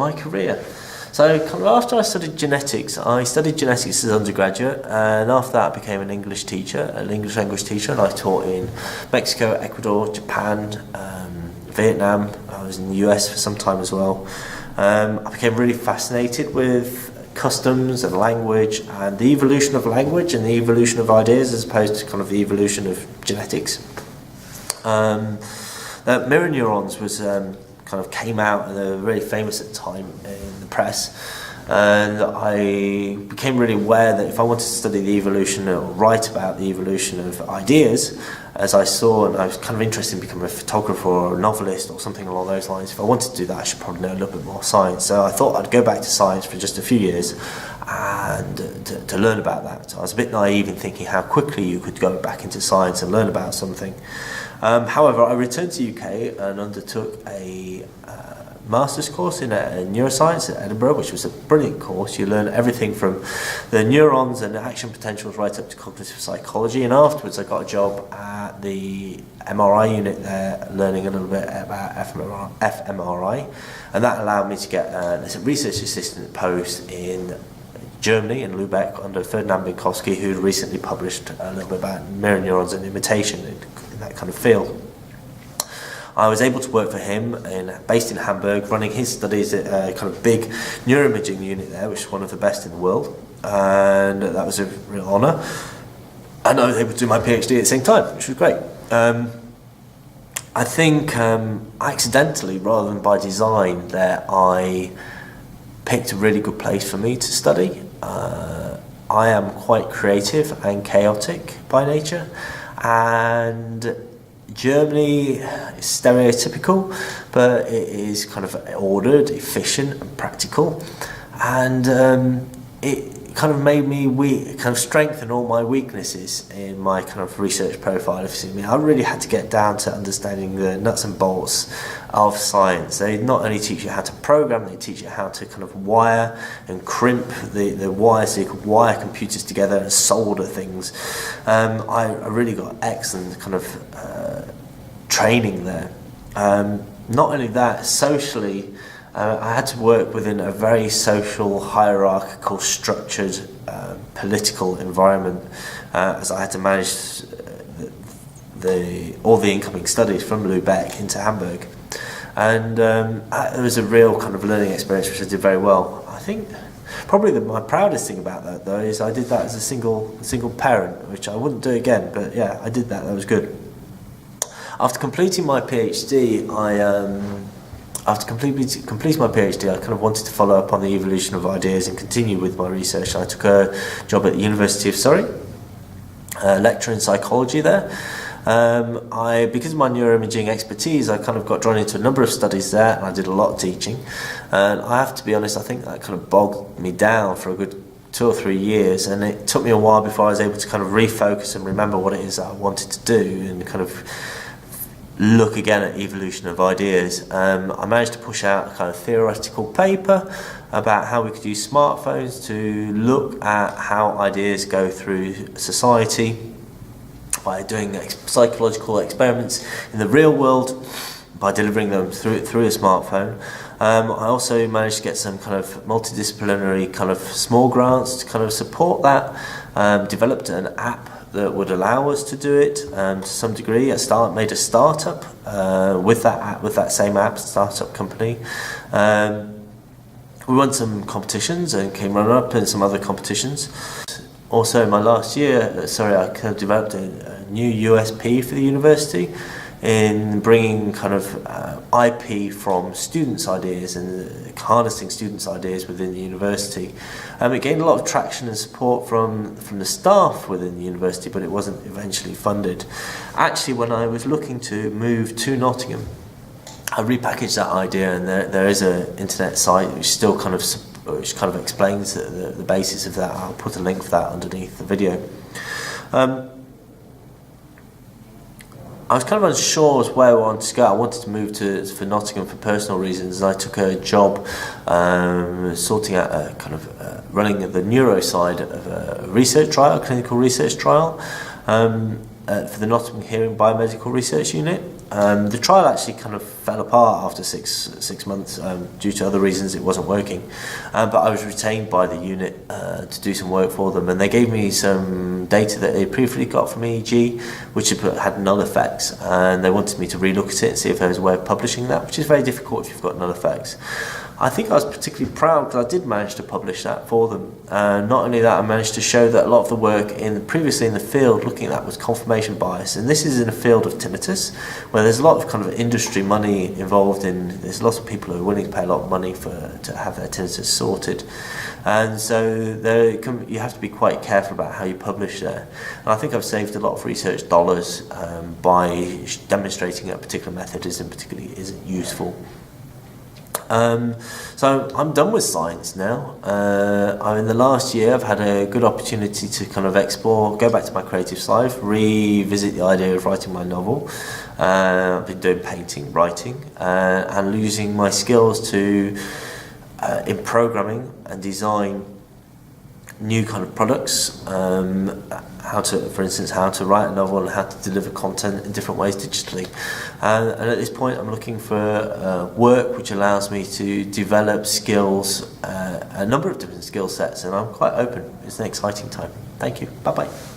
my career. So kind of after I studied genetics as undergraduate, and after that I became an English teacher, an English language teacher, and I taught in Mexico, Ecuador, Japan, Vietnam. I was in the US for some time as well. I became really fascinated with customs and language and the evolution of language and the evolution of ideas as opposed to kind of the evolution of genetics. Mirror neurons was kind of came out and they were really famous at the time in the press, and I became really aware that if I wanted to study the evolution or write about the evolution of ideas, as I saw, and I was kind of interested in becoming a photographer or a novelist or something along those lines, if I wanted to do that I should probably know a little bit more science. So I thought I'd go back to science for just a few years and to learn about that. So I was a bit naive in thinking how quickly you could go back into science and learn about something. However, I returned to the UK and undertook a master's course in neuroscience at Edinburgh, which was a brilliant course. You learn everything from the neurons and the action potentials right up to cognitive psychology, and afterwards I got a job at the MRI unit there, learning a little bit about fMRI, and that allowed me to get as a research assistant post in Germany, in Lübeck, under Ferdinand Minkowski, who recently published a little bit about mirror neurons and imitation in that kind of field. I was able to work for him, based in Hamburg, running his studies at a kind of big neuroimaging unit there, which is one of the best in the world, and that was a real honour. And I was able to do my PhD at the same time, which was great. I think accidentally, rather than by design, that I picked a really good place for me to study. I am quite creative and chaotic by nature, and Germany is stereotypical, but it is kind of ordered, efficient and practical, and it kind of made me kind of strengthen all my weaknesses in my kind of research profile. I really had to get down to understanding the nuts and bolts of science. They not only teach you how to program, they teach you how to kind of wire and crimp the wires so you could wire computers together and solder things. I really got excellent kind of training there. Not only that, socially, I had to work within a very social, hierarchical, structured, political environment, as I had to manage all the incoming studies from Lübeck into Hamburg. And it was a real kind of learning experience, which I did very well. I think probably my proudest thing about that, though, is I did that as a single parent, which I wouldn't do again, but yeah, I did that. That was good. After completing my PhD, After completing my PhD, I kind of wanted to follow up on the evolution of ideas and continue with my research. I took a job at the University of Surrey, lecturer in psychology there. Because of my neuroimaging expertise, I kind of got drawn into a number of studies there, and I did a lot of teaching. And I have to be honest, I think that kind of bogged me down for a good 2 or 3 years, and it took me a while before I was able to kind of refocus and remember what it is that I wanted to do and kind of look again at evolution of ideas. I managed to push out a kind of theoretical paper about how we could use smartphones to look at how ideas go through society by doing psychological experiments in the real world, by delivering them through a smartphone. I also managed to get some kind of multidisciplinary kind of small grants to kind of support that. Developed an app that would allow us to do it to some degree. Made a startup with that same app, startup company. We won some competitions and came runner-up in some other competitions. Also, in my last year, I kind of developed a new USP for the university in bringing kind of IP from students' ideas and harnessing students' ideas within the university. It gained a lot of traction and support from the staff within the university, but it wasn't eventually funded. Actually, when I was looking to move to Nottingham, I repackaged that idea, and there is an internet site which kind of explains the basis of that. I'll put a link for that underneath the video. I was kind of unsure as where I wanted to go. I wanted to move for Nottingham for personal reasons, and I took a job sorting out running the neuro side of a research trial, a clinical research trial. for the Nottingham Hearing Biomedical Research Unit. The trial actually kind of fell apart after six months due to other reasons. It wasn't working, but I was retained by the unit to do some work for them, and they gave me some data that they previously got from EEG, which had null effects, and they wanted me to relook at it and see if there was a way of publishing that, which is very difficult if you've got null effects. I think I was particularly proud because I did manage to publish that for them. Not only that, I managed to show that a lot of the work previously in the field looking at that was confirmation bias, and this is in a field of tinnitus where there's a lot of kind of industry money involved in. There's lots of people who are willing to pay a lot of money to have their tinnitus sorted, and so you have to be quite careful about how you publish there. And I think I've saved a lot of research dollars by demonstrating that a particular method isn't useful. So I'm done with science now. In the last year I've had a good opportunity to kind of explore, go back to my creative side, revisit the idea of writing my novel. I've been doing painting, writing, and using my skills in programming and design new kind of products, for instance, how to write a novel and how to deliver content in different ways digitally. And at this point I'm looking for work which allows me to develop skills, a number of different skill sets, and I'm quite open. It's an exciting time. Thank you. Bye-bye.